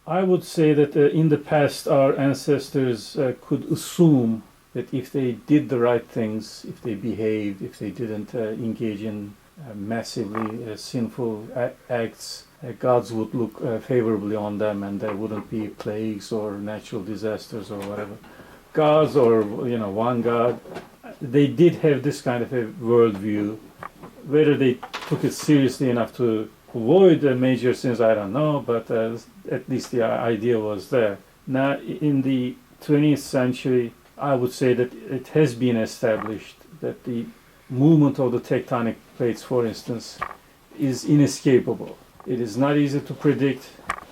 I would say that in the past our ancestors could assume that if they did the right things, if they behaved, if they didn't engage in massively sinful acts, gods would look favorably on them, and there wouldn't be plagues or natural disasters or whatever. Gods or one god, they did have this kind of a worldview. Whether they took it seriously enough to avoid major sins, I don't know, but at least the idea was there. Now, in the 20th century, I would say that it has been established that the movement of the tectonic plates, for instance, is inescapable. It is not easy to predict.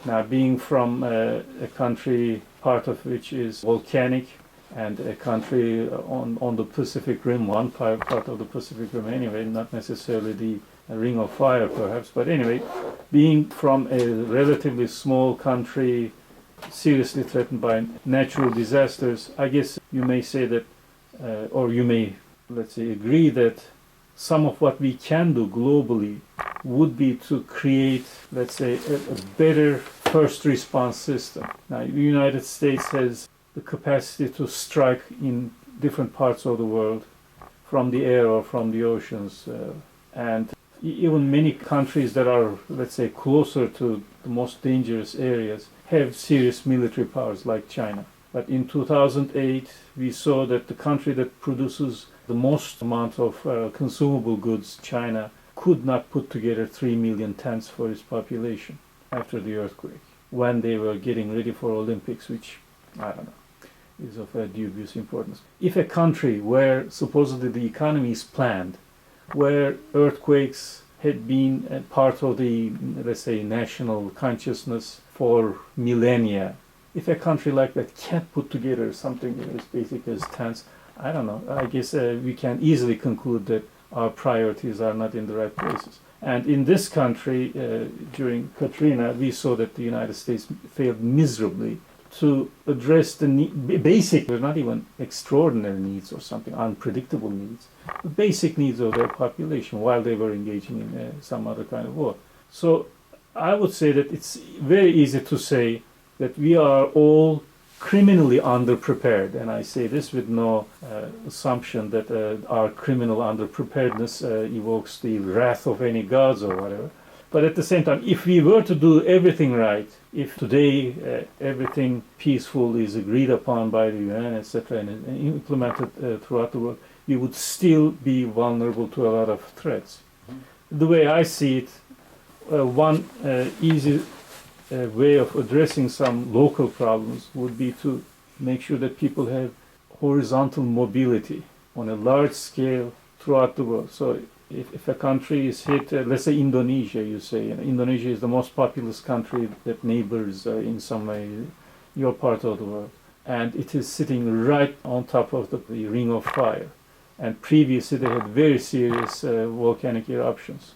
Now, being from a country, part of which is volcanic, and a country on the Pacific Rim, one part of the Pacific Rim anyway, not necessarily the Ring of Fire perhaps, but anyway, being from a relatively small country, seriously threatened by natural disasters, I guess you may say that, or you may, let's say, agree that some of what we can do globally would be to create, let's say, a better first response system. Now, the United States has the capacity to strike in different parts of the world, from the air or from the oceans, and even many countries that are, let's say, closer to the most dangerous areas have serious military powers like China. But in 2008, we saw that the country that produces the most amount of consumable goods, China, could not put together 3 million tents for its population after the earthquake, when they were getting ready for Olympics, which, I don't know, is of dubious importance. If a country where supposedly the economy is planned, where earthquakes had been part of the, let's say, national consciousness for millennia, if a country like that can't put together something as basic as tents, I don't know, I guess we can easily conclude that our priorities are not in the right places. And in this country, during Katrina, we saw that the United States failed miserably to address the basic, not even extraordinary needs or something, unpredictable needs, the basic needs of their population while they were engaging in some other kind of war. So I would say that it's very easy to say that we are all criminally underprepared, and I say this with no assumption that our criminal underpreparedness evokes the wrath of any gods or whatever. But at the same time, if we were to do everything right, if today everything peaceful is agreed upon by the UN, etc., and implemented throughout the world, we would still be vulnerable to a lot of threats. The way I see it, one easy way of addressing some local problems would be to make sure that people have horizontal mobility on a large scale throughout the world. So if a country is hit, let's say Indonesia, you say, Indonesia is the most populous country that neighbors in some way your part of the world, and it is sitting right on top of the Ring of Fire. And previously they had very serious volcanic eruptions.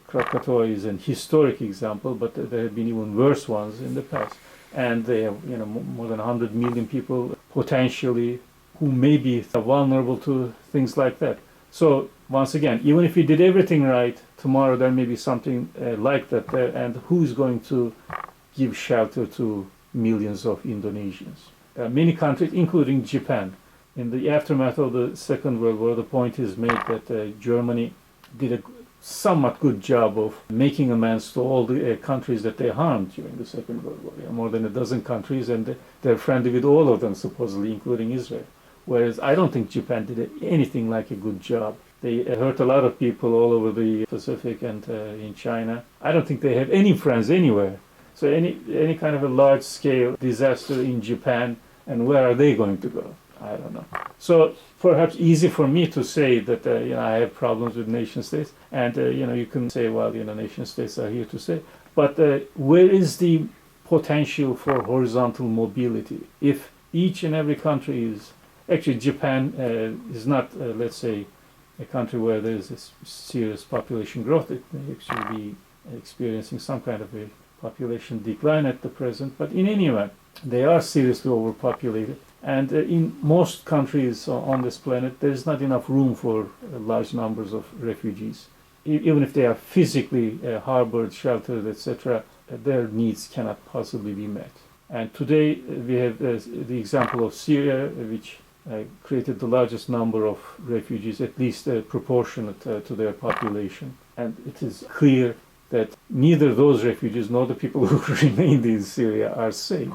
Krakatoa is an historic example, but there have been even worse ones in the past. And they have, more than 100 million people potentially who may be vulnerable to things like that. So once again, even if we did everything right, tomorrow there may be something like that there, and who's going to give shelter to millions of Indonesians? Many countries, including Japan, in the aftermath of the Second World War, the point is made that Germany did a somewhat good job of making amends to all the countries that they harmed during the Second World War. More than a dozen countries, and they're friendly with all of them, supposedly, including Israel. Whereas I don't think Japan did anything like a good job. They hurt a lot of people all over the Pacific and in China. I don't think they have any friends anywhere. So any kind of a large-scale disaster in Japan, and where are they going to go? I don't know. So perhaps easy for me to say that I have problems with nation states, and you can say, well, nation states are here to stay. But where is the potential for horizontal mobility? If each and every country is actually, Japan is not, let's say, a country where there is a serious population growth. It may actually be experiencing some kind of a population decline at the present. But in any event, they are seriously overpopulated. And in most countries on this planet, there is not enough room for large numbers of refugees. Even if they are physically harbored, sheltered, etc., their needs cannot possibly be met. And today we have the example of Syria, which created the largest number of refugees, at least proportionate to their population. And it is clear that neither those refugees nor the people who remained in Syria are safe.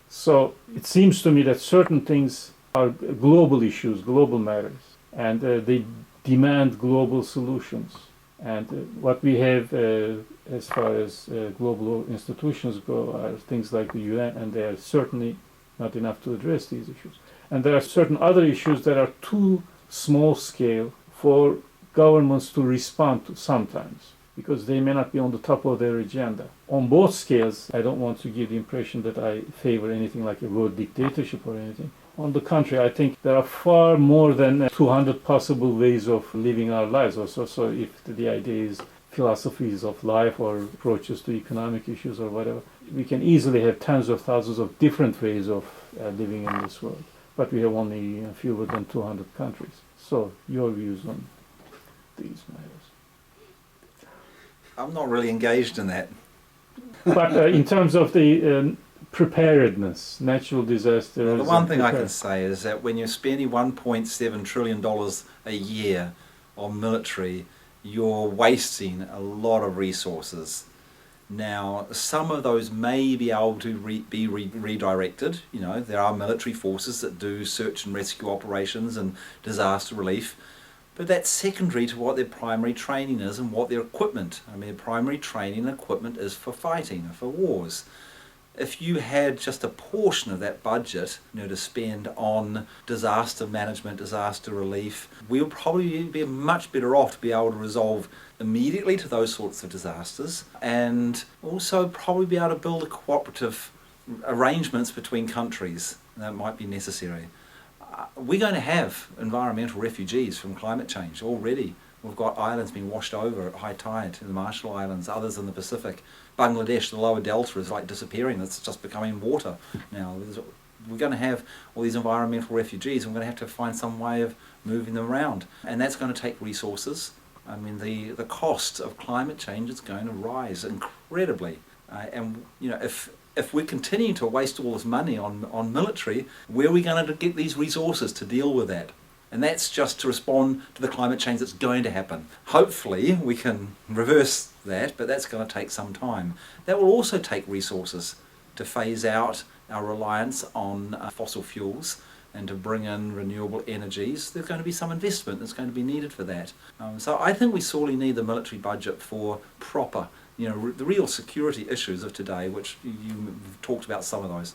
So it seems to me that certain things are global issues, global matters, and they demand global solutions. And what we have as far as global institutions go are things like the UN, and they are certainly not enough to address these issues. And there are certain other issues that are too small scale for governments to respond to sometimes, because they may not be on the top of their agenda. On both scales, I don't want to give the impression that I favor anything like a world dictatorship or anything. On the contrary, I think there are far more than 200 possible ways of living our lives also. So if the idea is philosophies of life or approaches to economic issues or whatever, we can easily have tens of thousands of different ways of living in this world. But we have only fewer than 200 countries. So your views on these matters? I'm not really engaged in that. But in terms of the preparedness, natural disasters. Well, the one thing I can say is that when you're spending $1.7 trillion a year on military, you're wasting a lot of resources. Now, some of those may be able to be redirected. You know, there are military forces that do search and rescue operations and disaster relief, but that's secondary to what their primary training is and what their equipment. I mean, their primary training and equipment is for fighting, for wars. If you had just a portion of that budget, to spend on disaster management, disaster relief, we would probably be much better off to be able to resolve immediately to those sorts of disasters, and also probably be able to build a cooperative arrangements between countries that might be necessary. We're going to have environmental refugees from climate change already. We've got islands being washed over at high tide in the Marshall Islands, others in the Pacific. Bangladesh, the lower delta, is like disappearing. It's just becoming water now. We're going to have all these environmental refugees, and we're going to have to find some way of moving them around. And that's going to take resources. I mean, the cost of climate change is going to rise incredibly. And if we're continuing to waste all this money on military, where are we going to get these resources to deal with that? And that's just to respond to the climate change that's going to happen. Hopefully we can reverse that, but that's going to take some time. That will also take resources to phase out our reliance on fossil fuels and to bring in renewable energies. There's going to be some investment that's going to be needed for that. So I think we sorely need the military budget for proper, the real security issues of today, which you talked about some of those.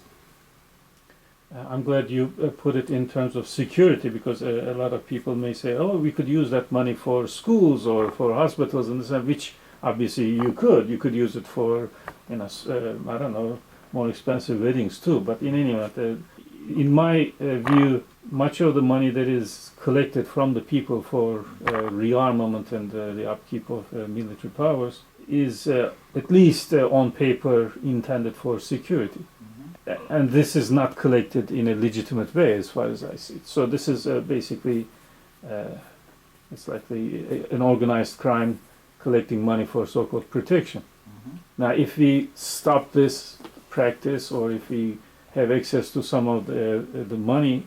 I'm glad you put it in terms of security, because a lot of people may say, oh, we could use that money for schools or for hospitals, and this, which obviously you could. You could use it for, I don't know, more expensive weddings too. But in any event, in my view, much of the money that is collected from the people for rearmament and the upkeep of military powers is at least on paper intended for security. And this is not collected in a legitimate way, as far as I see it. So this is basically, it's like an organized crime collecting money for so-called protection. Mm-hmm. Now, if we stop this practice, or if we have access to some of the money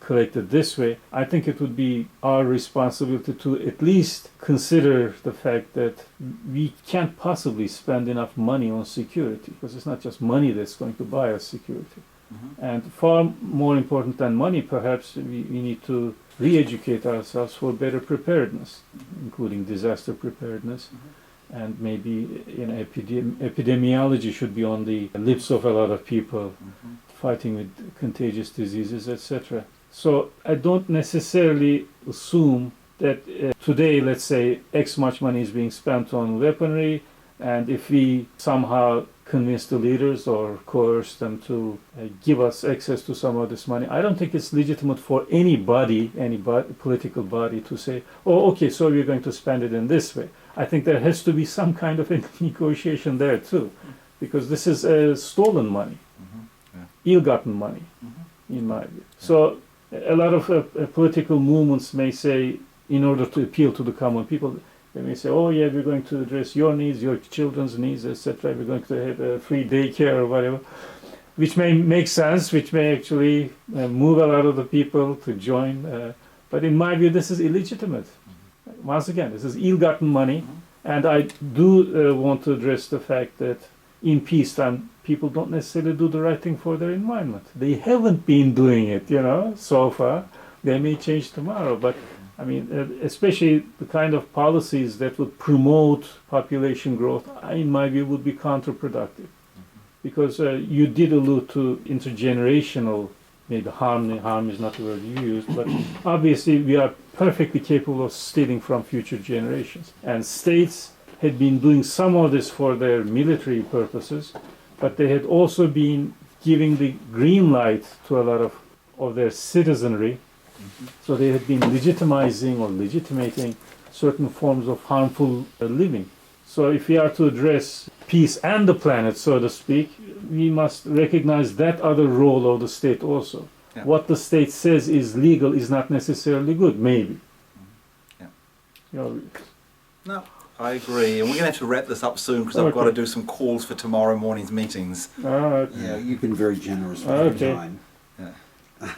collected this way, I think it would be our responsibility to at least consider the fact that we can't possibly spend enough money on security, because it's not just money that's going to buy us security. Mm-hmm. And far more important than money, perhaps, we need to re-educate ourselves for better preparedness, including disaster preparedness. Mm-hmm. And maybe epidemiology should be on the lips of a lot of people, mm-hmm. fighting with contagious diseases, etc. So I don't necessarily assume that today, let's say, X much money is being spent on weaponry, and if we somehow convince the leaders or coerce them to give us access to some of this money, I don't think it's legitimate for any political body to say, oh, okay, so we're going to spend it in this way. I think there has to be some kind of a negotiation there too, because this is stolen money, mm-hmm. yeah. ill-gotten money, mm-hmm. in my view. Yeah. So a lot of political movements may say, in order to appeal to the common people, They may say, oh yeah, we're going to address your needs, your children's needs, etc. We're going to have a free daycare or whatever, which may make sense, which may actually move a lot of the people to join. But in my view, this is illegitimate. Once again, this is ill-gotten money. And I do want to address the fact that in peacetime, people don't necessarily do the right thing for their environment. They haven't been doing it, so far. They may change tomorrow, but I mean, especially the kind of policies that would promote population growth, in my view, would be counterproductive. Because you did allude to intergenerational, maybe harm is not the word you used, but obviously we are perfectly capable of stealing from future generations. And states had been doing some of this for their military purposes, but they had also been giving the green light to a lot of their citizenry. So they had been legitimizing or legitimating certain forms of harmful living. So if we are to address peace and the planet, so to speak, we must recognize that other role of the state also. Yeah. What the state says is legal is not necessarily good, maybe. Yeah. No, I agree. And we're going to have to wrap this up soon because I've got to do some calls for tomorrow morning's meetings. Yeah, you've been very generous with your time. Yeah.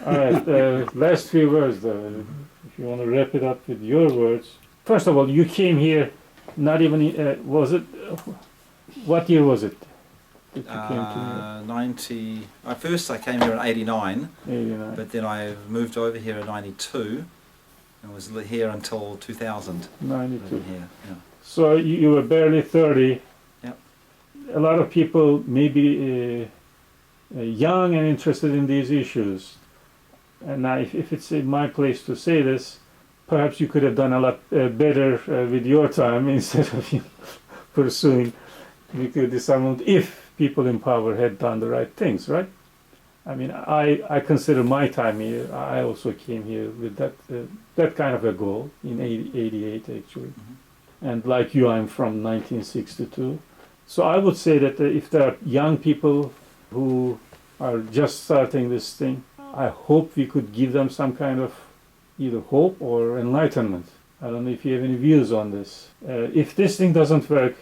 All right, last few words though, if you want to wrap it up with your words. First of all, you came here, not even, what year was it that you came to 90, first I came here in 89, 89. But then I moved over here in 92 and was here until 2000. 92. Here, yeah. So you were barely 30. Yep. A lot of people may be young and interested in these issues. And now, if it's in my place to say this, perhaps you could have done a lot better with your time instead of pursuing nuclear disarmament if people in power had done the right things, right? I mean, I consider my time here, I also came here with that kind of a goal in 88 actually. And like you, I'm from 1962. So I would say that if there are young people who are just starting this thing, I hope we could give them some kind of either hope or enlightenment. I don't know if you have any views on this. If this thing doesn't work,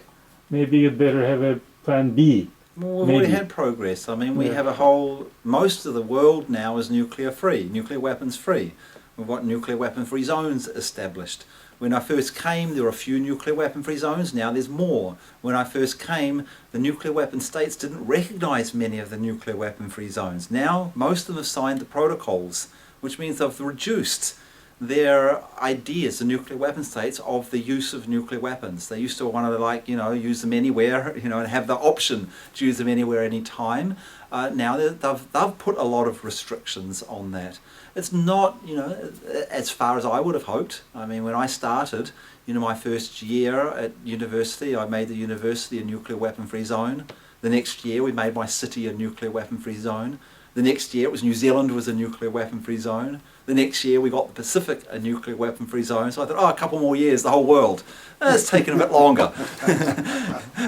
maybe you'd better have a plan B. Well, we've already had progress. I mean, we have most of the world now is nuclear free, nuclear weapons free. We've got nuclear weapon free zones established. When I first came, there were a few nuclear weapon free zones. Now there's more. When I first came, the nuclear weapon states didn't recognize many of the nuclear weapon free zones. Now most of them have signed the protocols, which means they've reduced their ideas, the nuclear weapon states, of the use of nuclear weapons. They used to want to use them anywhere, and have the option to use them anywhere, anytime. Now they've put a lot of restrictions on that. It's not, as far as I would have hoped. I mean, when I started, my first year at university, I made the university a nuclear weapon-free zone. The next year, we made my city a nuclear weapon-free zone. The next year, it was New Zealand was a nuclear weapon-free zone. The next year, we got the Pacific a nuclear weapon-free zone. So I thought, a couple more years, the whole world. It's taken a bit longer.